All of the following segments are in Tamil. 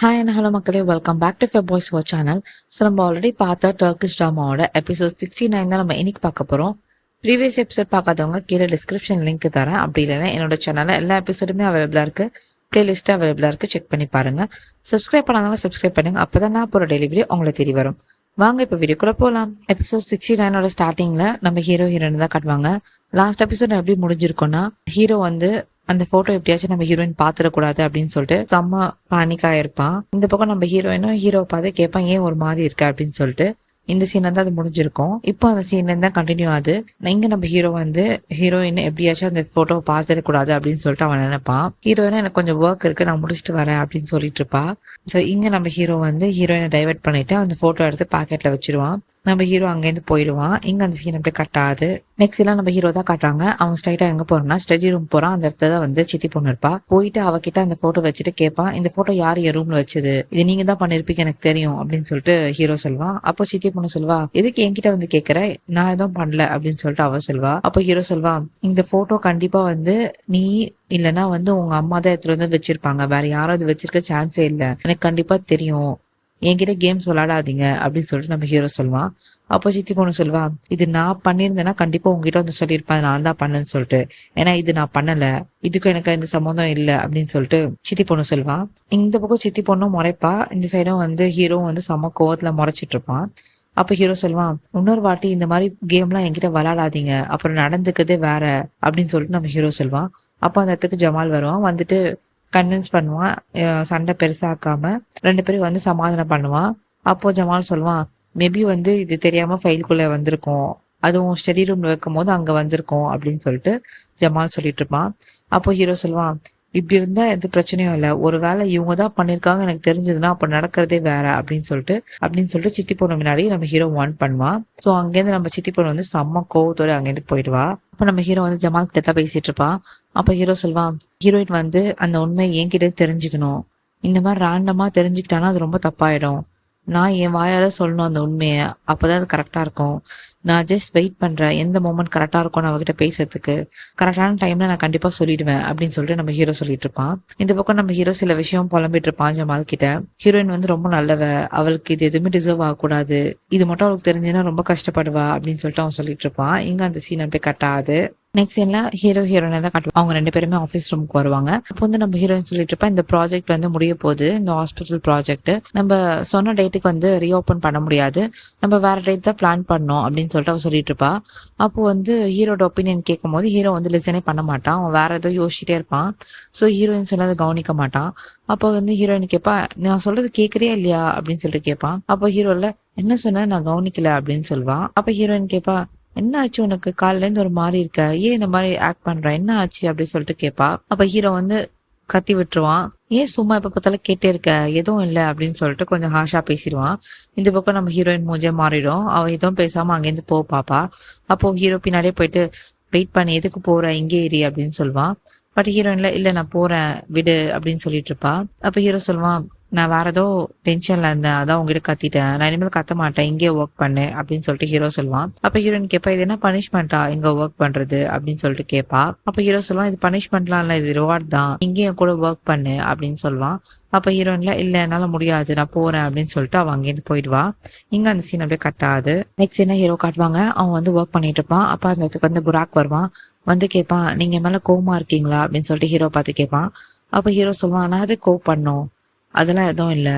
ஹாய் அண்ட் ஹலோ மக்களே, welcome back to fair boys வர் சேனல். ஸோ நம்ம ஆல்ரெடி பார்த்த டர்க்கிஷ் ட்ராமாவோட எபிசோட் 69 தான் நம்ம இன்னைக்கு பார்க்க போகிறோம். ப்ரீவியஸ் எபிசோட் பார்க்காதவங்க கீழே டிஸ்கிரிப்ஷன் லிங்க் தரேன். அப்படி இல்லைன்னா என்னோட சேனலில் எல்லா எபிசோடுமே அவைலபிளாக இருக்குது, பிளேலிஸ்ட்டு அவைலபிளாக இருக்குது, செக் பண்ணி பாருங்கள். சப்ஸ்கிரைப் பண்ணாதவங்க சப்ஸ்கிரைப் பண்ணுங்கள், அப்போ தான் நான் போகிற டெய்லி வீடியோ உங்களை தேடி வரும். வாங்க இப்போ வீடியோக்குள்ளே போகலாம். எபிசோட் 69ஓட ஸ்டார்டிங்கில் நம்ம ஹீரோயின் தான் காட்டுவாங்க. லாஸ்ட் எபிசோட் எப்படி முடிஞ்சிருக்கோன்னா, ஹீரோ வந்து அந்த போட்டோ எப்படியாச்சும் நம்ம ஹீரோயின் பாத்துடக்கூடாது அப்படின்னு சொல்லிட்டு செம்ம பானிக்கா இருப்பான். இந்த பக்கம் நம்ம ஹீரோயினும் ஹீரோவை பார்த்து கேட்பான், ஏன் ஒரு மாதிரி இருக்க அப்படின்னு சொல்லிட்டு. இந்த சீன்ல தான் அது முடிஞ்சிருக்கும். இப்போ அந்த சீன்ல தான் கண்டினியூ ஆகுது. இங்க நம்ம ஹீரோ வந்து ஹீரோயின் எப்படியாச்சும் அந்த போட்டோவை பார்த்துடக்கூடாது அப்படின்னு சொல்லிட்டு அவன் நினைப்பான். ஹீரோயினா எனக்கு கொஞ்சம் ஒர்க் இருக்கு, நான் முடிச்சுட்டு வரேன் அப்படின்னு சொல்லிட்டு இருப்பா. ஸோ இங்க நம்ம ஹீரோ வந்து ஹீரோயினை டைவர்ட் பண்ணிட்டு அந்த போட்டோ எடுத்து பாக்கெட்ல வச்சிருவான். நம்ம ஹீரோ அங்கேருந்து போயிடுவான். இங்க அந்த சீன் அப்படியே கட் ஆகுது. நெக்ஸ்ட் எல்லாம் நம்ம ஹீரோ தான் காட்டுறாங்க. அவன் ஸ்ட்ரைட்டா எங்க போறான்னா ஸ்டடி ரூம் போறான். அந்த இடத்துல வந்து சித்தி பொண்ணு இருப்பா. போயிட்டு அவகிட்ட அந்த போட்டோ வச்சுட்டு கேட்பான், இந்த போட்டோ யாரு என் ரூம்ல வச்சது, இது நீங்க தான் பண்ணிருப்பீங்க எனக்கு தெரியும் அப்படின்னு சொல்லிட்டு ஹீரோ சொல்லுவான். அப்போ சித்தி பொண்ணு சொல்வா, எதுக்கு என்கிட்ட வந்து கேட்கற, நான் எதுவும் பண்ணல அப்படின்னு சொல்லிட்டு அவ சொல்வா. அப்போ ஹீரோ சொல்வா, இந்த போட்டோ கண்டிப்பா வந்து நீ இல்லைன்னா வந்து உங்க அம்மா தான் எடுத்துட்டு வந்து வச்சிருப்பாங்க, வேற யாராவது வச்சிருக்க சான்ஸே இல்லை, எனக்கு கண்டிப்பா தெரியும், என்கிட்ட கேம்ஸ் விளையாடாதீங்க அப்படின்னு சொல்லிட்டு நம்ம ஹீரோ சொல்லுவான். அப்போ சித்தி பொண்ணு சொல்வா, இது நான் பண்ணியிருந்தேன்னா கண்டிப்பா உங்ககிட்ட வந்து சொல்லியிருப்பேன் நான் தான் பண்ணேன்னு சொல்லிட்டு, ஏன்னா இது நான் பண்ணல, இதுக்கும் எனக்கு எந்த சம்மந்தம் இல்லை அப்படின்னு சொல்லிட்டு சித்தி பொண்ணு சொல்வா. இந்த பக்கம் சித்தி பொண்ணும் முறைப்பா, இந்த சைடும் வந்து ஹீரோ வந்து செம்ம கோவத்துல முறைச்சிட்டு இருப்பான். அப்ப ஹீரோ சொல்லுவான், இன்னொரு வாட்டி இந்த மாதிரி கேம்லாம் என்கிட்ட விளையாடாதீங்க, அப்புறம் நடந்துக்கிறதே வேற அப்படின்னு சொல்லிட்டு நம்ம ஹீரோ சொல்லுவான். அப்போ அந்த இடத்துக்கு ஜமால் வருவான். வந்துட்டு கன்வின்ஸ் பண்ணுவான், சண்டை பெருசாக்காம ரெண்டு பேரும் வந்து சமாதானம் பண்ணுவான். அப்போ ஜமால் சொல்லுவான், மேபி வந்து இது தெரியாம ஃபைலுக்குள்ள வந்திருக்கும், அதுவும் ஸ்டடி ரூம்ல வைக்கும் போது அங்க வந்திருக்கும் அப்படின்னு சொல்லிட்டு ஜமால் சொல்லிட்டு இருப்பான். அப்போ ஹீரோ சொல்லுவான், இப்படி இருந்தா எந்த பிரச்சனையும் இல்லை, ஒருவேளை இவங்க தான் பண்ணிருக்காங்க எனக்கு தெரிஞ்சதுன்னா அப்ப நடக்கிறதே வேற அப்படின்னு சொல்லிட்டு சித்தி பொண்ணு முன்னாடி நம்ம ஹீரோ வார்ன் பண்ணுவான். ஸோ அங்கேருந்து நம்ம சித்தி பொண்ணு வந்து செம்ம கோவத்தோட அங்கேருந்து போயிடுவா. அப்ப நம்ம ஹீரோ வந்து ஜமால் கிட்ட தான் பேசிட்டு இருப்பான். அப்ப ஹீரோ சொல்வான், ஹீரோயின் வந்து அந்த உண்மை என்கிட்ட தெரிஞ்சுக்கணும், இந்த மாதிரி ரேண்டமா தெரிஞ்சுக்கிட்டானா அது ரொம்ப தப்பாயிடும், நான் என் வாயால சொல்லணும் அந்த உண்மையை, அப்பதான் அது கரெக்டா இருக்கும், நான் ஜஸ்ட் வெயிட் பண்றேன் எந்த மொமெண்ட் கரெக்டா இருக்கும்னு அவகிட்ட பேசுறதுக்கு, கரெக்டான டைம்ல நான் கண்டிப்பா சொல்லிடுவேன் அப்படின்னு சொல்லிட்டு நம்ம ஹீரோ சொல்லிட்டு இருப்பான். இந்த பக்கம் நம்ம ஹீரோ சில விஷயம் புலம்பிட்டு இருப்பான் ஜமால் கிட்ட. ஹீரோயின் வந்து ரொம்ப நல்லவ, அவளுக்கு இது எதுவுமே டிசர்வ் ஆகக்கூடாது, இது மட்டும் அவளுக்கு தெரிஞ்சுன்னா ரொம்ப கஷ்டப்படுவா அப்படின்னு சொல்லிட்டு அவன் சொல்லிட்டு இருப்பான். இங்க அந்த சீன் அப்படியே கட்டாது. நெக்ஸ்ட் என்ன, ஹீரோ ஹீரோயினை தான் காட்டுவாங்க. அவங்க ரெண்டு பேருமே ஆஃபீஸ் ரூமுக்கு வருவாங்க. அப்போ வந்து நம்ம ஹீரோயின் சொல்லிட்டு இருப்பா, இந்த ப்ராஜெக்ட் வந்து முடிய போகுது, இந்த ஹாஸ்பிட்டல் ப்ராஜெக்ட் நம்ம சொன்ன டேட்டுக்கு வந்து ரீஓப்பன் பண்ண முடியாது, நம்ம வேற டேட் தான் பிளான் பண்ணோம் அப்படின்னு சொல்லிட்டு அவன் சொல்லிட்டு இருப்பா. அப்போ வந்து ஹீரோட ஒப்பீனியன் கேட்கும் போது ஹீரோ வந்து லிசனே பண்ண மாட்டான், அவன் வேற ஏதோ யோசிச்சுட்டே இருப்பான். ஸோ ஹீரோயின் சொன்னதை கவனிக்க மாட்டான். அப்போ வந்து ஹீரோயின் கேட்பா, நான் சொல்றது கேட்கறியா இல்லையா அப்படின்னு சொல்லிட்டு கேட்பான். அப்போ ஹீரோல, என்ன சொன்ன, நான் கவனிக்கல அப்படின்னு சொல்லுவான். அப்போ ஹீரோயின் கேட்பா, என்ன ஆச்சு உனக்கு, காலையில இருந்து ஒரு மாதிரி இருக்க, ஏன் இந்த மாதிரி ஆக்ட் பண்ற, என்ன ஆச்சு அப்படின்னு சொல்லிட்டு கேட்பா. அப்ப ஹீரோ வந்து கத்தி விட்டுருவான், ஏன் சும்மா எப்ப பார்த்தாலும் கேட்டே இருக்க, எதுவும் இல்லை அப்படின்னு சொல்லிட்டு கொஞ்சம் ஹாஷா பேசிடுவான். இந்த பக்கம் நம்ம ஹீரோயின் மூஞ்சே மாறிடும், அவ எதுவும் பேசாம அங்கேருந்து போ பாப்பா. அப்போ ஹீரோ பின்னாடியே போயிட்டு, வெயிட் பண்ணி எதுக்கு போற, இங்கே ஏறி அப்படின்னு சொல்லுவான். பட் ஹீரோயின்ல, இல்ல நான் போறேன் விடு அப்படின்னு சொல்லிட்டு இருப்பா. அப்ப ஹீரோ சொல்லுவான், நான் வேற ஏதோ டென்ஷன்ல இருந்தேன், அதான் உங்ககிட்ட கத்திட்டேன், நான் இனிமேல் கத்த மாட்டேன், இங்கே ஒர்க் பண்ணு அப்படின்னு சொல்லிட்டு ஹீரோ சொல்லுவான். அப்ப ஹீரோயின் கேட்பா, இது என்ன பனிஷ்மெண்டா இங்க ஒர்க் பண்றது அப்படின்னு சொல்லிட்டு கேட்பா. அப்ப ஹீரோ சொல்லுவான், இது பனிஷ்மெண்ட்லாம் இல்ல, இது ரிவார்ட் தான், இங்கேயும் கூட ஒர்க் பண்ணு அப்படின்னு சொல்லுவான். அப்ப ஹீரோயின்ல, இல்ல என்னால முடியாது, நான் போறேன் அப்படின்னு சொல்லிட்டு அவன் அங்கேருந்து போயிடுவா. இங்க அந்த சீன் அப்படியே கட் ஆகுது. நெக்ஸ்ட் என்ன ஹீரோ காட்டுவாங்க, அவன் வந்து ஒர்க் பண்ணிட்டு இருப்பான். அப்ப அந்த இடத்துக்கு வந்து புராக் வருவான். வந்து கேட்பான், நீங்க மேல கோவமா இருக்கீங்களா அப்படின்னு சொல்லிட்டு ஹீரோ பார்த்து கேட்பான். அப்ப ஹீரோ சொல்லுவான், நான் அதை கோவம் பண்ணோம், அதெல்லாம் எதுவும் இல்லை,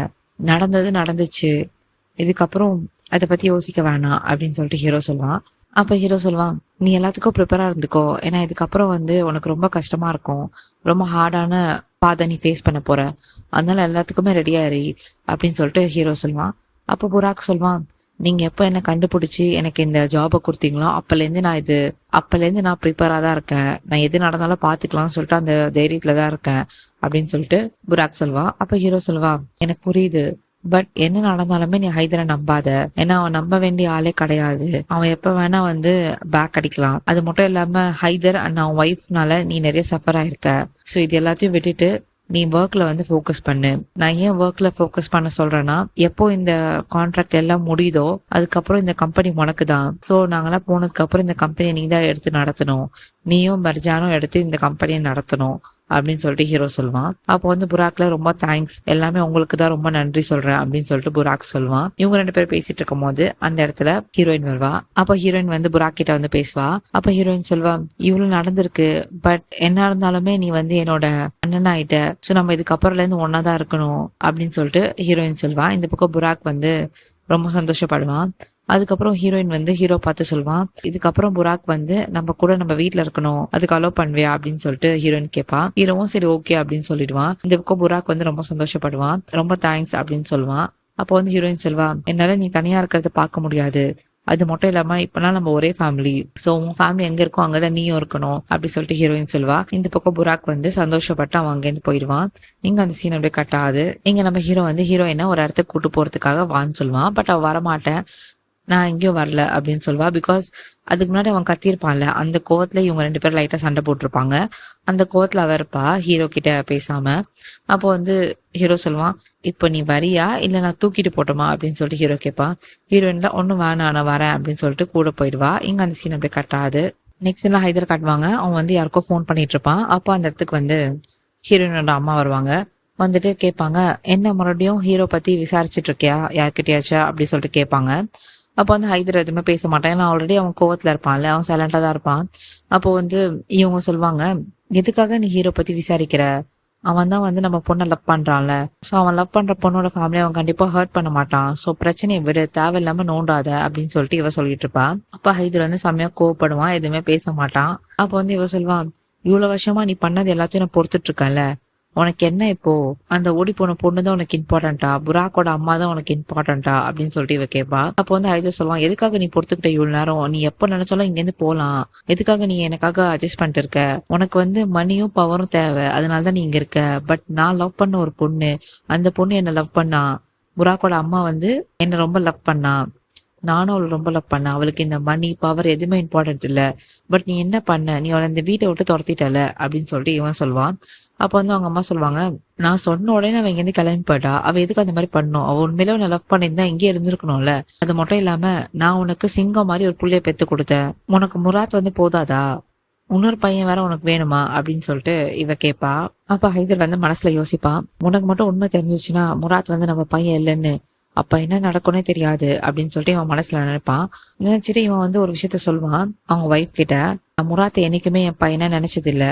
நடந்தது நடந்துச்சு, இதுக்கப்புறம் அதை பத்தி யோசிக்க வேணாம் அப்படின்னு சொல்லிட்டு ஹீரோ சொல்லுவான். அப்ப ஹீரோ சொல்லுவான், நீ எல்லாத்துக்கும் ப்ரிப்பேரா இருந்துக்கோ, ஏன்னா இதுக்கப்புறம் வந்து உனக்கு ரொம்ப கஷ்டமா இருக்கும், ரொம்ப ஹார்டான பாதை நீ ஃபேஸ் பண்ண போற, அதனால எல்லாத்துக்குமே ரெடியா இரு அப்படின்னு சொல்லிட்டு ஹீரோ சொல்லுவான். அப்போ புராக் சொல்லுவான், நீங்க எப்ப என்ன கண்டுபிடிச்சி எனக்கு இந்த ஜாபை கொடுத்தீங்களோ அப்பலேருந்து நான் ப்ரிப்பேரா தான் இருக்கேன், நான் எது நடந்தாலும் பாத்துக்கலாம்னு சொல்லிட்டு அந்த தைரியத்துல தான் இருக்கேன் அப்படின்னு சொல்லிட்டு புராக் சொல்லுவான். அப்ப ஹீரோ சொல்லுவான், எனக்கு புரியுது, பட் என்ன நடந்தாலுமே நீ ஹைதரை நம்பாத, ஏன்னா அவன் நம்ப வேண்டிய ஆளே கிடையாது, அவன் எப்ப வேணா வந்து பேக் அடிக்கலாம், அது மட்டும் இல்லாம ஹைதர் அண்ட் அவன் ஒய்ஃப்னால நீ நிறைய சஃபர் ஆயிருக்க, ஸோ இது எல்லாத்தையும் விட்டுட்டு நீ ஒர்க்ல வந்து ஃபோக்கஸ் பண்ணு. நான் ஏன் ஒர்க்ல ஃபோக்கஸ் பண்ண சொல்றேன்னா, எப்போ இந்த கான்ட்ராக்ட் எல்லாம் முடியுதோ அதுக்கப்புறம் இந்த கம்பெனி உனக்கு தான், ஸோ நாங்கெல்லாம் போனதுக்கு அப்புறம் இந்த கம்பெனியை நீ தான் எடுத்து நடத்தணும், நீயும் மர்ஜானும் எடுத்து இந்த கம்பெனியை நடத்தணும் அப்படின்னு சொல்லிட்டு ஹீரோ சொல்லுவான். அப்போ வந்து புராக்ல ரொம்ப தேங்க்ஸ், எல்லாமே உங்களுக்கு தான், ரொம்ப நன்றி சொல்றேன் அப்படின்னு சொல்லிட்டு புராக் சொல்லுவான். இவங்க 2 பேரும் பேசிட்டு இருக்கும் போது அந்த இடத்துல ஹீரோயின் வருவா. அப்ப ஹீரோயின் வந்து புராக் கிட்ட வந்து பேசுவா. அப்ப ஹீரோயின் சொல்வா, இவ்வளவு நடந்திருக்கு, பட் என்ன இருந்தாலுமே நீ வந்து என்னோட அண்ணன் ஆயிட்ட, சோ நம்ம இதுக்கப்புறம்ல இருந்து ஒன்னாதான் இருக்கணும் அப்படின்னு சொல்லிட்டு ஹீரோயின் சொல்வா. இந்த பக்கம் புராக் வந்து ரொம்ப சந்தோஷப்படுவான். அதுக்கப்புறம் ஹீரோயின் வந்து ஹீரோ பார்த்து சொல்லுவான், இதுக்கப்புறம் புராக் வந்து நம்ம கூட நம்ம வீட்டுல இருக்கணும், அதுக்கு அலோ பண்ணுவியா அப்படின்னு சொல்லிட்டு ஹீரோயின் கேட்பா. ஹீரோவும் சரி ஓகே அப்படின்னு சொல்லிடுவான். இந்த பக்கம் புராக் வந்து ரொம்ப சந்தோஷப்படுவான், ரொம்ப தேங்க்ஸ் அப்படின்னு சொல்லுவான். அப்போ வந்து ஹீரோயின் சொல்வா, என்னால நீ தனியா இருக்கிறத பார்க்க முடியாது, அது மட்டும் இல்லாம இப்பெல்லாம் நம்ம ஒரே ஃபேமிலி, சோ உன் ஃபேமிலி எங்க இருக்கோ அங்கதான் நீயும் இருக்கணும் அப்படி சொல்லிட்டு ஹீரோயின் சொல்வா. இந்த பக்கம் புராக் வந்து சந்தோஷப்பட்டு அவன் அங்கேருந்து போயிடுவான். இங்க அந்த சீன் அப்படியே கட் ஆகுது. இங்க நம்ம ஹீரோ வந்து ஹீரோயினை ஒரு இடத்துக்கு கூட்டு போறதுக்காக வான்னு சொல்லுவான். பட் அவ வரமாட்டேன், நான் எங்கேயும் வரல அப்படின்னு சொல்வா. பிகாஸ் அதுக்கு முன்னாடி அவன் கத்திருப்பான்ல, அந்த கோவத்துல இவங்க 2 பேரும் லைட்டா சண்டை போட்டிருப்பாங்க. அந்த கோவத்துல அவ இருப்பா ஹீரோ கிட்ட பேசாம. அப்போ வந்து ஹீரோ சொல்லுவான், இப்போ நீ வரியா இல்ல நான் தூக்கிட்டு போட்டோமா அப்படின்னு சொல்லிட்டு ஹீரோ கேட்பான். ஹீரோயின்ல ஒன்னும் வேணாம் நான் வரேன் அப்படின்னு சொல்லிட்டு கூட போயிடுவா. இங்க அந்த சீன் அப்படியே கட் ஆகுது. நெக்ஸ்ட் எல்லாம் ஹைதர் காட்டுவாங்க. அவன் வந்து யாருக்கோ ஃபோன் பண்ணிட்டு இருப்பான். அப்போ அந்த இடத்துக்கு வந்து ஹீரோயினோட அம்மா வருவாங்க. வந்துட்டு கேட்பாங்க, என்ன மறுபடியும் ஹீரோ பத்தி விசாரிச்சுட்டு இருக்கியா யார்கிட்டயாச்சா அப்படி சொல்லிட்டு கேட்பாங்க. அப்போ வந்து ஹைதர் எதுவுமே பேச மாட்டான், ஏன்னா ஆல்ரெடி அவன் கோவத்துல இருப்பான்ல, அவன் சைலண்டா தான் இருப்பான். அப்போ வந்து இவங்க சொல்லுவாங்க, எதுக்காக நீ ஹீரோ பத்தி விசாரிக்கிற, அவன் தான் வந்து நம்ம பொண்ணை லவ் பண்றான்ல, சோ அவன் லவ் பண்ற பொண்ணோட ஃபேமிலி அவன் கண்டிப்பா ஹர்ட் பண்ண மாட்டான், சோ பிரச்சனையை விட தேவையில்லாம நோண்டாத அப்படின்னு சொல்லிட்டு இவ சொல்லிட்டு இருப்பா. அப்ப ஹைதர் வந்து செம்மையா கோவப்படுவான், எதுவுமே பேச மாட்டான். அப்போ வந்து இவ சொல்லுவான், இவ்வளவு வருஷமா நீ பண்ணது எல்லாத்தையும் நான் பொறுத்துட்டு இருக்கேன்ல, உனக்கு என்ன இப்போ, அந்த ஓடி போன பொண்ணு தான் உனக்கு இம்பார்ட்டன்டா, புராக்கோட அம்மா தான் உனக்கு இம்பார்ட்டன்டா அப்படின்னு சொல்லிட்டு இவ கேட்பா. அப்போ வந்து ஹைதர் சொல்லுவான், எதுக்காக நீ பொறுத்துக்கிட்ட இவ்வளவு நேரம், நீ எப்ப நினைச்சாலும் இங்க இருந்து போலாம், எதுக்காக நீ எனக்காக அட்ஜஸ்ட் பண்ணிட்டு இருக்க, உனக்கு வந்து மணியும் பவரும் தேவை, அதனாலதான் நீ இங்க இருக்க. பட் நான் லவ் பண்ண ஒரு பொண்ணு, அந்த பொண்ணு என்ன லவ் பண்ணா, புராக்கோட அம்மா வந்து என்ன ரொம்ப லவ் பண்ணா, நானும் அவளை ரொம்ப லவ் பண்ணேன், அவளுக்கு இந்த மணி பவர் எதுவுமே இம்பார்ட்டன்ட் இல்ல, பட் நீ என்ன பண்ண, நீ அவளை இந்த வீட்டை விட்டு துரத்திட்டல அப்படின்னு சொல்லிட்டு இவன் சொல்லுவான். அப்ப வந்து அவங்க அம்மா சொல்லுவாங்க, நான் சொன்ன உடனே அவன் இங்கேருந்து கிளம்பி போயிட்டா, அவ எதுக்கு அந்த மாதிரி பண்ணும், அவ உண்மையில உன்னை லவ் பண்ணியிருந்தா இங்கே இருந்திருக்கணும்ல, அது மட்டும் இல்லாம நான் உனக்கு சிங்கம் மாதிரி ஒரு புள்ளைய பெத்து கொடுத்தேன், உனக்கு முராத் வந்து போதாதா, இன்னொரு பையன் வேற உனக்கு வேணுமா அப்படின்னு சொல்லிட்டு இவ கேட்பா. அப்ப ஹைதர் வந்து மனசுல யோசிப்பான், உனக்கு மட்டும் உண்மை தெரிஞ்சிச்சுன்னா முராத் வந்து நம்ம பையன் இல்லைன்னு, அப்ப என்ன நடக்கும்னே தெரியாது அப்படின்னு சொல்லிட்டு இவன் மனசுல நினைப்பான். நினைச்சிட்டு இவன் வந்து ஒரு விஷயத்த சொல்லுவான் அவங்க ஒய்ஃப் கிட்ட, நான் முராத்தை என்னைக்குமே என் பையனா நினைச்சது இல்ல,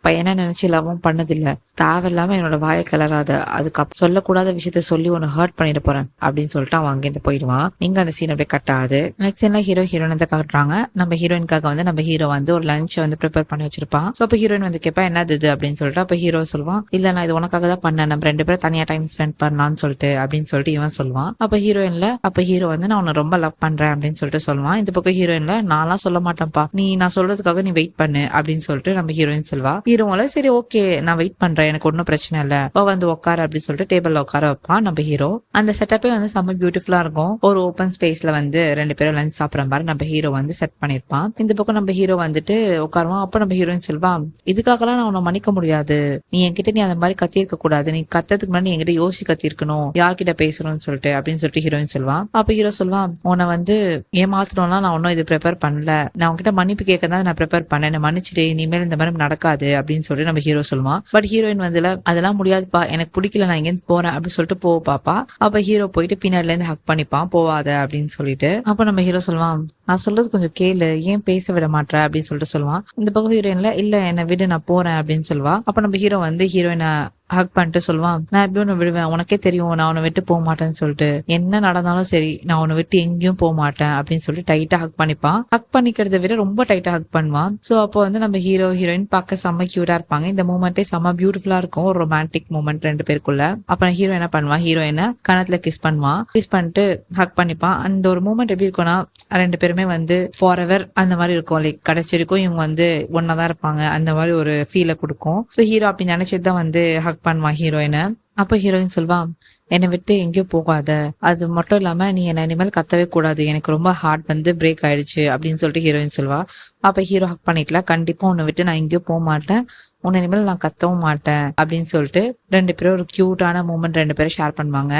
பையனா நினைச்சு லவ்வும் பண்ணதில்ல, தேவையில்லாம என்னோட வாயை கிளறாத, அதுக்கு சொல்லக்கூடாத விஷயத்த சொல்லி உன்னை ஹர்ட் பண்ணிட்டு போறேன் அப்படின்னு சொல்லிட்டு அவன் அங்கேருந்து போயிடுவான். இங்க அந்த சீன் அப்படியே கட் ஆகுது. நெக்ஸ்ட் என்ன ஹீரோ ஹீரோயின் தான் காட்டுறாங்க. நம்ம ஹீரோயின்காக வந்து நம்ம ஹீரோ வந்து ஒரு லஞ்ச் வந்து ப்ரிப்பேர் பண்ணி வச்சிருப்பான். சோ அப்ப ஹீரோயின் வந்து கேட்பா, என்னது இது அப்படின்னு சொல்லிட்டு. அப்ப ஹீரோ சொல்லுவான், இல்ல நான் இது உனக்காக தான் பண்ணேன், நம்ம 2 பேரும் தனியா டைம் ஸ்பெண்ட் பண்ணலாம்னு சொல்லிட்டு அப்படின்னு சொல்லிட்டு இவன் சொல்லுவான். அப்ப ஹீரோயின்ல அப்ப ஹீரோ வந்து நான் உன்னை ரொம்ப லவ் பண்றேன் அப்படின்னு சொல்லிட்டு சொல்லுவான். இந்த பக்கம் ஹீரோயின்ல, நான்லாம் சொல்ல மாட்டேன்ப்பா, நான் சொல்றதுக்காக நீ வெயிட் பண்ணு அப்படின்னு சொல்லிட்டு நம்ம ஹீரோயின் சொல்வா. ஹீரோல சரி ஓகே நான் வெயிட் பண்றேன், எனக்கு ஒன்னும் பிரச்சனை இல்ல, வந்து உட்கார அப்படின்னு சொல்லிட்டு டேபிள்ல உட்கார வைப்பான் நம்ம ஹீரோ. அந்த செட்டப்பே வந்து செம்ம பியூட்டிஃபுல்லா இருக்கும். ஒரு ஓப்பன் ஸ்பேஸ்ல வந்து 2 பேரும் லஞ்ச் சாப்பிட்ற மாதிரி நம்ம ஹீரோ வந்து செட் பண்ணிருப்பான். இந்த பக்கம் நம்ம ஹீரோ வந்துட்டு உட்காருவான். அப்ப நம்ம ஹீரோயின் சொல்வான், இதுக்காகலாம் நான் உன்னை மன்னிக்க முடியாது, நீ என்கிட்ட நீ அந்த மாதிரி கத்திருக்க கூடாது, நீ கத்ததுக்கு முன்னாடி என்கிட்ட யோசிச்சு கத்திருக்கணும், யார்கிட்ட பேசணும்னு சொல்லிட்டு அப்படின்னு சொல்லிட்டு ஹீரோயின் சொல்வான். அப்ப ஹீரோ சொல்வான், உன்னை வந்து ஏமாத்தணும்னா நான் ஒன்னும் இது ப்ரிப்பேர் பண்ணல, நான் உன்கிட்ட மன்னிப்பு கேட்க தான் நான் ப்ரிப்பேர் பண்ணேன், மன்னிச்சிட்டு இனிமேல் இந்த மாதிரி நடக்காது அப்படின்னு சொல்லிட்டு நம்ம ஹீரோ சொல்லுவான். பட் ஹீரோயின் வந்து அதெல்லாம் முடியாதுப்பா, எனக்கு பிடிக்கல, நான் இங்க போறேன் அப்படின்னு சொல்லிட்டு போவ பாப்பா. அப்ப ஹீரோ போயிட்டு பின்னாடில இருந்து ஹக் பண்ணிப்பான், போவாத அப்படின்னு சொல்லிட்டு. அப்ப நம்ம ஹீரோ சொல்லுவான், நான் சொல்றது கொஞ்சம் கேளு, ஏன் பேச விட மாட்டேற அப்படின்னு சொல்லிட்டு சொல்லுவான். இந்த பக்கம் ஹீரோயின்ல, இல்ல என்னை விடு நான் போறேன் அப்படின்னு சொல்லுவா. அப்ப நம்ம ஹீரோ வந்து ஹீரோயினை ஹக் பண்ணிட்டு சொல்லுவான், நான் எப்படி ஒண்ணு விடுவேன், உனக்கே தெரியும் நான் உன்னை விட்டு போக மாட்டேன்னு சொல்லிட்டு, என்ன நடந்தாலும் சரி நான் உன்னை விட்டு எங்கேயும் போக மாட்டேன் அப்படின்னு சொல்லி டைட்டா ஹக் பண்ணிப்பான். ஹக் பண்ணிக்கிறத விட ரொம்ப டைட்டா ஹக் பண்ணுவான். சோ அப்போ வந்து நம்ம ஹீரோ ஹீரோயின் பார்க்க செம்ம கியூட்டா இருப்பாங்க. இந்த மூமெண்டே செம்ம பியூட்டிஃபுல்லா இருக்கும், ஒரு ரொமான்டிக் மூமெண்ட் 2 பேருக்குள்ள. அப்ப ஹீரோ என்ன பண்ணுவான், ஹீரோயினை கணத்துல கிஸ் பண்ணுவான். கிஸ் பண்ணிட்டு ஹக் பண்ணிப்பான். அந்த ஒரு மூமெண்ட் எப்படி இருக்கும்னா, 2 பேருமே வந்து ஃபார் எவர் அந்த மாதிரி இருக்கும், லைக் கடைசி வரைக்கும் இவங்க வந்து ஒன்னாதான் இருப்பாங்க அந்த மாதிரி ஒரு ஃபீலை கொடுக்கும். ஸோ ஹீரோ அப்படி நினைச்சிட்டுதான் வந்து ஹக் பண்ணுவான் ஹீரோயினை. அப்ப ஹீரோயின் சொல்வான், என்னை விட்டு எங்கேயும் போகாத, அது மட்டும் இல்லாம நீ என்ன இனிமேல் கத்தவே கூடாது, எனக்கு ரொம்ப ஹார்ட் வந்து பிரேக் ஆயிடுச்சு அப்படின்னு சொல்லிட்டு ஹீரோயின் சொல்வா. அப்ப ஹீரோ ஹக் பண்ணிட்டல, கண்டிப்பா உன்னை விட்டு நான் எங்கேயும் போக மாட்டேன், உன்னை இனிமேல் நான் கத்தவும் மாட்டேன் அப்படின்னு சொல்லிட்டு 2 பேரும் ஒரு கியூட்டான மூமெண்ட் 2 பேரும் ஷேர் பண்ணுவாங்க.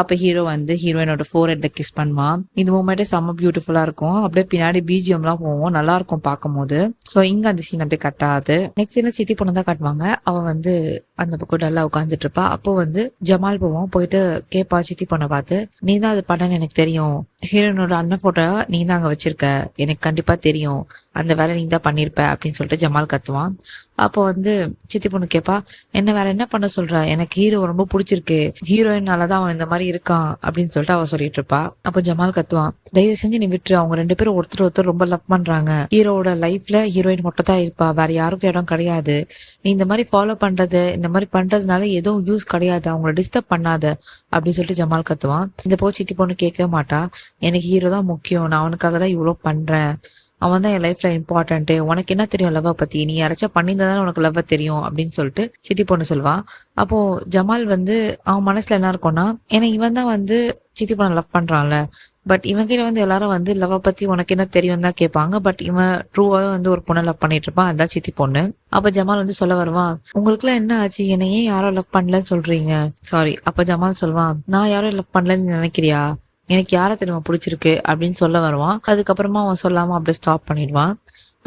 அப்ப ஹீரோ வந்து ஹீரோயினோட ஃபோர்ஹெட்ல கிஸ் பண்ணுவான். இந்த மூமெண்ட்டே செம்ம பியூட்டிஃபுல்லா இருக்கும். அப்படியே பின்னாடி பிஜிஎம்லாம் போவோம், நல்லா இருக்கும் பார்க்கும்போது. ஸோ இங்க அந்த சீன் அப்படியே கட்டாது. நெக்ஸ்ட் சீன்ல சித்தி பொண்ணு தான் காட்டுவாங்க. அவ வந்து அந்த பக்கம் டல்லா உட்காந்துட்டு இருப்பா. அப்போ வந்து ஜமால் போவோம், போயிட்டு கேப்பா சித்தி பொண்ணை பார்த்து, நீ தான் அது பண்ணன்னு எனக்கு தெரியும், ஹீரோனோட அண்ணன் போட்டோ நீ தான் அங்க வச்சிருக்க, எனக்கு கண்டிப்பா தெரியும், அந்த வேலை நீ தான் பண்ணிருப்ப அப்படின்னு சொல்லிட்டு ஜமால் கத்துவான். அப்போ வந்து சித்தி பொண்ணு கேப்பா, என்ன வேற என்ன பண்ண சொல்ற, எனக்கு ஹீரோ ரொம்ப பிடிச்சிருக்கு, ஹீரோயினாலதான் அவன் இந்த மாதிரி இருக்கான் அப்படின்னு சொல்லிட்டு அவ சொல்லிட்டு இருப்பா. அப்போ ஜமால் கத்துவான், தயவு செஞ்சு நீ விட்டுரு, அவங்க 2 பேரும் ஒருத்தர் ரொம்ப லவ் பண்றாங்க, ஹீரோவோட லைஃப்ல ஹீரோயின் மட்டும் தான் இருப்பா, வேற யாருக்கும் இடம் கிடையாது, நீ இந்த மாதிரி ஃபாலோ பண்றது இந்த மாதிரி பண்றதுனால எதுவும் யூஸ் கிடையாது, அவங்கள டிஸ்டர்ப் பண்ணாத அப்படின்னு சொல்லிட்டு ஜமால் கத்துவான். இந்த போ சித்தி பொண்ணு கேட்கவே மாட்டா, எனக்கு ஹீரோ தான் முக்கியம், நான் அவனுக்காக தான் இவ்வளோ பண்றேன், அவன் தான் என் லைஃப்ல இம்பார்ட்டன்ட், உனக்கு என்ன தெரியும் லவ்வை பத்தி, நீ யாராச்சும் பண்ணியிருந்தா தானே உனக்கு லவ்வை தெரியும் அப்படின்னு சொல்லிட்டு சித்தி பொண்ணு சொல்லுவான். அப்போ ஜமால் வந்து அவன் மனசுல என்ன இருக்கும்னா, ஏன்னா இவன் தான் வந்து சித்தி பொண்ணை லவ் பண்றான்ல, பட் இவன் கிட்ட வந்து எல்லாரும் வந்து லவ்வை பத்தி உனக்கு என்ன தெரியும் தான் கேட்பாங்க, பட் இவன் ட்ரூவாவே வந்து ஒரு பொண்ணை லவ் பண்ணிட்டு இருப்பான், அதான் சித்தி பொண்ணு. அப்ப ஜமால் வந்து சொல்ல வருவான், உங்களுக்கு எல்லாம் என்ன ஆச்சு, என்னை ஏன் யாரும் லவ் பண்ணலன்னு சொல்றீங்க, சாரி. அப்ப ஜமால் சொல்லுவான், நான் யாரும் லவ் பண்ணலன்னு நினைக்கிறியா, எனக்கு யாரை தெரியுமா பிடிச்சிருக்கு அப்படின்னு சொல்ல வருவான். அதுக்கப்புறமா அவன் சொல்லாம அப்படியே ஸ்டாப் பண்ணிடுவான்.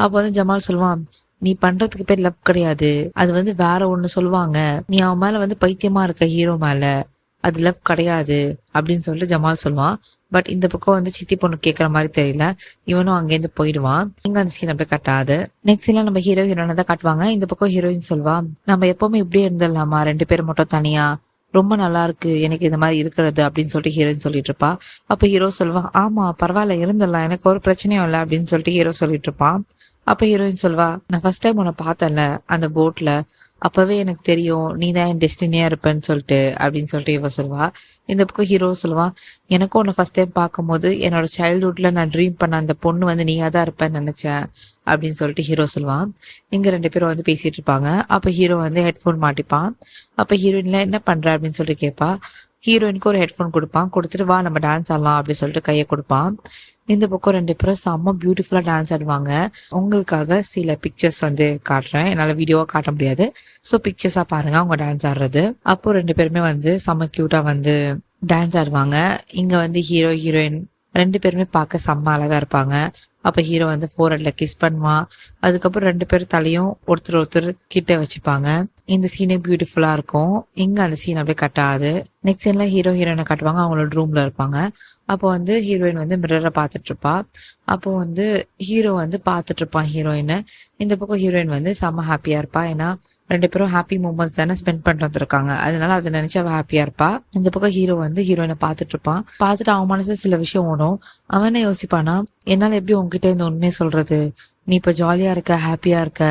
அப்போ வந்து ஜமால் சொல்லுவான், நீ பண்றதுக்கு பேர் லவ் கிடையாது, அது வந்து வேற ஒண்ணு சொல்லுவாங்க, நீ அவன் மேல வந்து பைத்தியமா இருக்க ஹீரோ மேல, அது லவ் கிடையாது அப்படின்னு சொல்லிட்டு ஜமால் சொல்லுவான். பட் இந்த பக்கம் வந்து சித்தி பொண்ணு கேட்கற மாதிரி தெரியல, இவனும் அங்கேருந்து போயிடுவான். இங்க அந்த சீன் அப்படியே கட்டாது. நெக்ஸ்ட் சீன்ல நம்ம ஹீரோ ஹீரோனை தான் காட்டுவாங்க. இந்த பக்கம் ஹீரோயின் சொல்வா, நம்ம எப்பவுமே இப்படியே இருந்துடலாமா, 2 பேரும் மட்டும் தனியா, ரொம்ப நல்லா இருக்கு எனக்கு இந்த மாதிரி இருக்கிறது அப்படின்னு சொல்லிட்டு ஹீரோயின் சொல்லிட்டு இருப்பா. அப்ப ஹீரோ சொல்லுவா, ஆமா பரவாயில்ல இருந்துடலாம், எனக்கு ஒரு பிரச்சனையும் இல்லை அப்படின்னு சொல்லிட்டு ஹீரோ சொல்லிட்டு இருப்பான். அப்ப ஹீரோயின் சொல்வா, நான் ஃபர்ஸ்ட் டைம் உன்னை பார்த்தேன்ல அந்த போட்ல, அப்பவே எனக்கு தெரியும் நீ தான் என் டெஸ்டினியா இருப்பேன்னு சொல்லிட்டு அப்படின்னு சொல்லிட்டு இவ சொல்வா. இந்த பக்கம் ஹீரோ சொல்லுவான், எனக்கும் உன்னை ஃபர்ஸ்ட் டைம் பார்க்கும்போது என்னோட சைல்ட்ஹுட்ல நான் ட்ரீம் பண்ண அந்த பொண்ணு வந்து நீயா தான் இருப்பேன்னு நினைச்சேன் அப்படின்னு சொல்லிட்டு ஹீரோ சொல்லுவான். இங்க 2 பேரும் வந்து பேசிட்டு இருப்பாங்க. அப்ப ஹீரோ வந்து ஹெட்ஃபோன் மாட்டிப்பான். அப்ப ஹீரோயின்ல என்ன பண்ற அப்படின்னு சொல்லிட்டு கேட்பா. ஹீரோயினுக்கு ஒரு ஹெட்ஃபோன் கொடுப்பான், கொடுத்துட்டு வா நம்ம டான்ஸ் ஆடலாம் அப்படின்னு சொல்லிட்டு கையை கொடுப்பான். இந்த பக்கம் 2 பேரும் செம்ம பியூட்டிஃபுல்லா டான்ஸ் ஆடுவாங்க. உங்களுக்காக சில பிக்சர்ஸ் வந்து காட்டுறேன், என்னால வீடியோவா காட்ட முடியாது, ஸோ பிக்சர்ஸா பாருங்க அவங்க டான்ஸ் ஆடுறது. அப்போ 2 பேருமே வந்து செம்ம கியூட்டா வந்து டான்ஸ் ஆடுவாங்க. இங்க வந்து ஹீரோ ஹீரோயின் 2 பேருமே பார்க்க செம்ம அழகா இருப்பாங்க. அப்ப ஹீரோ வந்து ஃபோர்ஹெட்ல கிஸ் பண்ணுவான். அதுக்கப்புறம் 2 பேரும் தலையும் ஒருத்தர் கிட்ட வச்சுப்பாங்க. இந்த சீனே பியூட்டிஃபுல்லா இருக்கும். இங்க அந்த சீன் அப்படியே கட்டாது. நெக்ஸ்ட் சீன்ல ஹீரோ ஹீரோயினை காட்டுவாங்க, அவங்களோட ரூம்ல இருப்பாங்க. அப்போ வந்து ஹீரோயின் வந்து மிரரை பார்த்துட்டு இருப்பா. அப்போ வந்து ஹீரோ வந்து பார்த்துட்டு இருப்பான் ஹீரோயினை. இந்த பக்கம் ஹீரோயின் வந்து செம்ம ஹாப்பியா இருப்பா, ஏன்னா 2 பேரும் ஹாப்பி மூமெண்ட்ஸ் தானே ஸ்பெண்ட் பண்ணிட்டு இருக்காங்க, அதனால அதை நினைச்சு அவ ஹாப்பியா இருப்பா. இந்த பக்கம் ஹீரோ வந்து ஹீரோயினை பார்த்துட்டு இருப்பான். பார்த்துட்டு அவன் மனசுல சில விஷயம் ஓடும். அவனே யோசிப்பானா, என்னால எப்படி உன்கிட்ட இந்த உண்மையை சொல்றது, நீ இப்ப ஜாலியா இருக்க ஹாப்பியா இருக்க,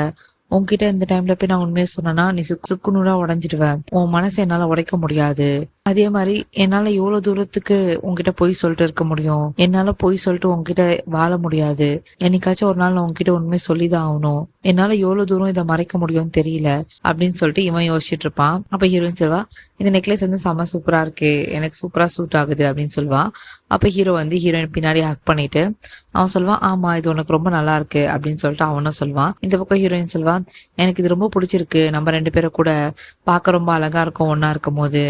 உன்கிட்ட இந்த டைம்ல போய் நான் உண்மையை சொன்னேன்னா நீ சுக்குநூறா உடஞ்சிடுவேன், உன் மனசை என்னால உடைக்க முடியாது, அதே மாதிரி என்னால எவ்வளவு தூரத்துக்கு உன்கிட்ட பொய் சொல்லிட்டு இருக்க முடியும், என்னால பொய் சொல்லிட்டு உன்கிட்ட வாழ முடியாது, என்னைக்காச்சும் ஒரு நாள் நான் உன்கிட்ட உண்மை சொல்லிதான் ஆகணும், என்னால எவ்வளவு தூரம் இதை மறைக்க முடியும்னு தெரியல அப்படின்னு சொல்லிட்டு இவன் யோசிச்சுட்டு இருப்பான். அப்ப ஹீரோயின் சொல்வா, இந்த நெக்லஸ் வந்து செம்ம சூப்பரா இருக்கு, எனக்கு சூப்பரா சூட் ஆகுது அப்படின்னு சொல்லுவான். அப்ப ஹீரோ வந்து ஹீரோயின் பின்னாடி ஹக் பண்ணிட்டு அவன் சொல்லுவான், ஆமா இது உனக்கு ரொம்ப நல்லா இருக்கு அப்படின்னு சொல்லிட்டு அவனும் சொல்லுவான். இந்த பக்கம் ஹீரோயின் சொல்லுவான், எனக்கு இது ரொம்ப பிடிச்சிருக்கு, நம்ம 2 பேரும் கூட பார்க்க ரொம்ப அழகா இருக்கும் ஒன்னா இருக்கும் போது,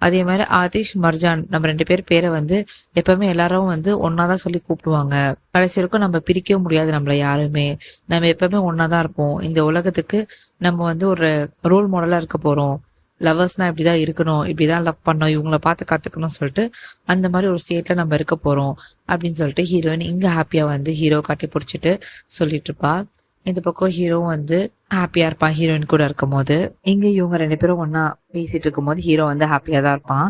அதே மாதிரி ஆதிஷ் மர்ஜான் நம்ம 2 பேர் பேரை வந்து எப்பவுமே எல்லாரும் வந்து ஒன்னாதான் சொல்லி கூப்பிடுவாங்க, கடைசி வரைக்கும் நம்ம பிரிக்கவும் முடியாது, நம்மள யாருமே நம்ம எப்பவுமே ஒன்னாதான் இருப்போம், இந்த உலகத்துக்கு நம்ம வந்து ஒரு ரோல் மாடலா இருக்க போறோம், லவர்ஸ்னா இப்படிதான் இருக்கணும், இப்படிதான் லவ் பண்ணோம், இவங்கள பார்த்து கத்துக்கணும்னு சொல்லிட்டு அந்த மாதிரி ஒரு ஸ்டேட்ல நம்ம இருக்க போறோம் அப்படின்னு சொல்லிட்டு ஹீரோயின் இங்க ஹாப்பியா வந்து ஹீரோ கட்டி பிடிச்சிட்டு சொல்லிட்டு இருப்பா. இந்த பக்கம் ஹீரோ வந்து ஹாப்பியா இருப்பான் ஹீரோயின் கூட இருக்கும் போது. இங்க இவங்க 2 பேரும் ஒன்னா பேசிட்டு இருக்கும் போது ஹீரோ வந்து ஹாப்பியா தான் இருப்பான்.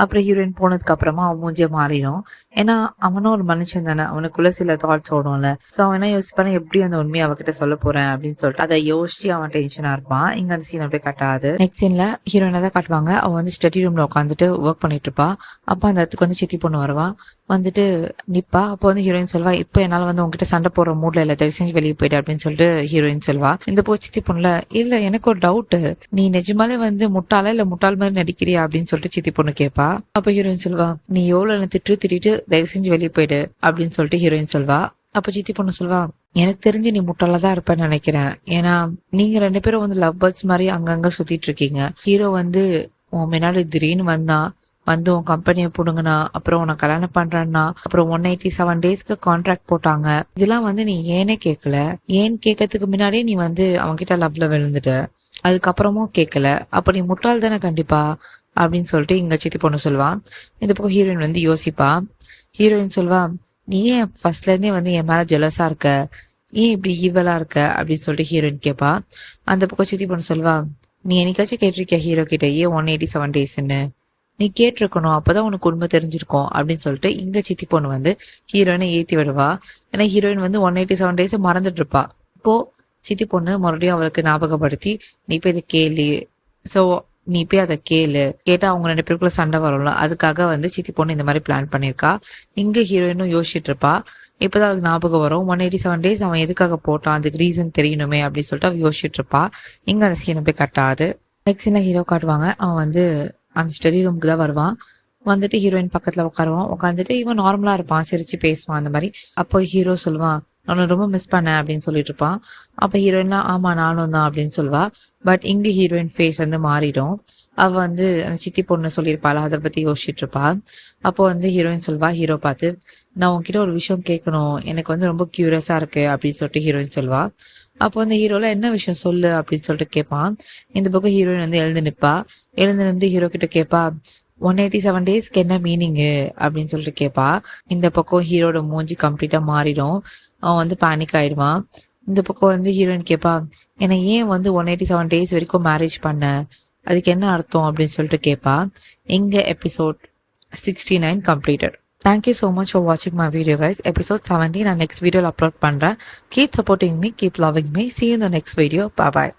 அப்புறம் ஹீரோயின் போனதுக்கு அப்புறமா அவன் மூஞ்சிய மாறிடும், ஏன்னா அவனும் ஒரு மனுஷன் தானே, அவனுக்குள்ள சில தாட்ஸ் ஓடும்ல, சோ அவன் என்ன யோசிப்பான எப்படி அந்த உண்மையை அவகிட்ட சொல்ல போறேன் அப்படின்னு சொல்லிட்டு அதை யோசிச்சு அவன் டென்ஷனா இருப்பான். இங்க அந்த சீன் அப்படியே கட்டாது. நெக்ஸ்ட் சீன்ல ஹீரோயினை தான் காட்டுவாங்க. அவன் வந்து ஸ்டடி ரூம்ல உட்காந்துட்டு ஒர்க் பண்ணிட்டு இருப்பா. அப்ப அந்த இடத்துக்கு வந்து சித்தி பொண்ணு வருவா, வந்துட்டு நிப்பா. அப்போ வந்து ஹீரோயின் சொல்வா, இப்போ என்னால வந்து உங்ககிட்ட சண்டை போடுற மூட்ல இல்ல, தயவு செஞ்சு வெளியே போயிட்டு அப்படின்னு சொல்லிட்டு ஹீரோயின் சொல்வா. இந்த போ சித்தி பொண்ணுல, இல்ல எனக்கு ஒரு டவுட், நீ நிஜமாலே வந்து முட்டாளா இல்ல முட்டாள் மாதிரி நடிக்கிறியா அப்படின்னு சொல்லிட்டு சித்தி பொண்ணு கேட்பா. அப்ப ஹீரோயின் சொல்வா, நீ எவ்வளவு திட்டிட்டு தயவு செஞ்சு வெளியே போயிடு அப்படின்னு சொல்லிட்டு ஹீரோயின் சொல்வா. அப்ப சித்தி பொண்ணு சொல்வா, எனக்கு தெரிஞ்சு நீ முட்டாளா தான் இருப்பேன்னு நினைக்கிறேன். ஏன்னா நீங்க 2 பேரும் வந்து லவ் பேர்ட்ஸ் மாரி அங்கங்க சுத்திட்டு இருக்கீங்க. ஹீரோ வந்து உன் முன்னாடி திடீர்னு வந்தான். வந்து உன் கம்பெனிய புடுங்குனா, அப்புறம் உன்னை கல்யாணம் பண்றேன்னா, அப்புறம் 187 டேஸ்க்கு கான்ட்ராக்ட் போட்டாங்க. இதெல்லாம் வந்து நீ ஏனே கேட்கல. ஏன் கேட்கறதுக்கு முன்னாடியே நீ வந்து அவன்கிட்ட லவ்ல விழுந்துட்ட. அதுக்கப்புறமும் கேட்கல. அப்ப நீ முட்டாள் தானே கண்டிப்பா அப்படின்னு சொல்லிட்டு இங்க சித்தி பொண்ணு சொல்லுவா. இந்த பக்கம் ஹீரோயின் வந்து யோசிப்பா. ஹீரோயின் சொல்வா, நீ ஏன் ஃபர்ஸ்ட்ல இருந்தே வந்து என் மேல ஜெலஸா இருக்க? ஏன் இப்படி ஈவலா இருக்க அப்படின்னு சொல்லிட்டு ஹீரோயின் கேட்பா. அந்த பக்கம் சித்தி பொண்ணு சொல்வா, நீ என்னைக்காச்சும் கேட்டிருக்கியா ஹீரோ கிட்ட ஏன் 187 டேஸ்ன்னு? நீ கேட்டிருக்கணும், அப்பதான் உனக்கு உண்மை தெரிஞ்சிருக்கும் அப்படின்னு சொல்லிட்டு இங்க சித்தி பொண்ணு வந்து ஹீரோயினை ஏத்தி விடுவா. ஏன்னா ஹீரோயின் வந்து 187 டேஸ் மறந்துட்டு இருப்பா. இப்போ சித்தி பொண்ணு மறுபடியும் அவளுக்கு ஞாபகப்படுத்தி, நீ போய் இதை கேளு. சோ நீ போய் அதை கேளு. கேட்டா அவங்க 2 பேருக்குள்ள சண்டை வரும்ல, அதுக்காக வந்து சித்தி பொண்ணு இந்த மாதிரி பிளான் பண்ணிருக்கா. இங்க ஹீரோயினும் யோசிச்சுட்டு இருப்பா. இப்பதான் அவளுக்கு ஞாபகம் வரும், 187 டேஸ் அவன் எதுக்காக போட்டான், அதுக்கு ரீசன் தெரியணுமே அப்படின்னு சொல்லிட்டு அவ யோசிச்சுட்டு இருப்பா. இங்க அந்த சீனை போய் கட்டாது. நெக்ஸ்ட் சீன்ல ஹீரோ காட்டுவாங்க. அவன் வந்து அந்த ஸ்டடி ரூமுக்கு தான் வருவான். வந்துட்டு ஹீரோயின் பக்கத்துல உட்காருவான். உட்காந்துட்டு இவன் நார்மலா இருப்பான், சிரிச்சு பேசுவான் அந்த மாதிரி. அப்போ ஹீரோ சொல்லுவான், நான் ரொம்ப மிஸ் பண்ணேன் அப்படின்னு சொல்லிட்டு இருப்பான். அப்ப ஹீரோயின்லாம் ஆமா நானும் தான் அப்படின்னு சொல்லுவா. பட் இங்க ஹீரோயின் ஃபேஸ் வந்து மாறிடும். அவ வந்து அந்த சித்தி பொண்ணு சொல்லியிருப்பாள், அதை பத்தி யோசிச்சுட்டு இருப்பா. அப்போ வந்து ஹீரோயின் சொல்வா ஹீரோ பார்த்து, நான் உன்கிட்ட ஒரு விஷயம் கேட்கணும், எனக்கு வந்து ரொம்ப கியூரியஸா இருக்கு அப்படின்னு சொல்லிட்டு ஹீரோயின் சொல்வா. அப்போ வந்து ஹீரோல என்ன விஷயம் சொல்லு அப்படின்னு சொல்லிட்டு கேட்பான். இந்த பக்கம் ஹீரோயின் வந்து எழுந்து நிப்பா. எழுந்து நின்று ஹீரோ கிட்ட கேட்பா, 187 டேஸ்க்கு என்ன மீனிங்கு அப்படின்னு சொல்லிட்டு கேட்பா. இந்த பக்கம் ஹீரோட மூஞ்சி கம்ப்ளீட்டா மாறிடும். அவன் வந்து பேனிக் ஆயிடுவான். இந்த பக்கம் வந்து ஹீரோயின் கேட்பா, என்னை ஏன் வந்து 187 டேஸ் வரைக்கும் மேரேஜ் பண்ண, அதுக்கு என்ன அர்த்தம் அப்படின்னு சொல்லிட்டு கேட்பா. இங்க episode 69 completed. Thank you so much for watching my video guys. Episode 17 நான் next video upload பண்றேன். Keep supporting me, keep loving me. See you in the next video. Bye bye.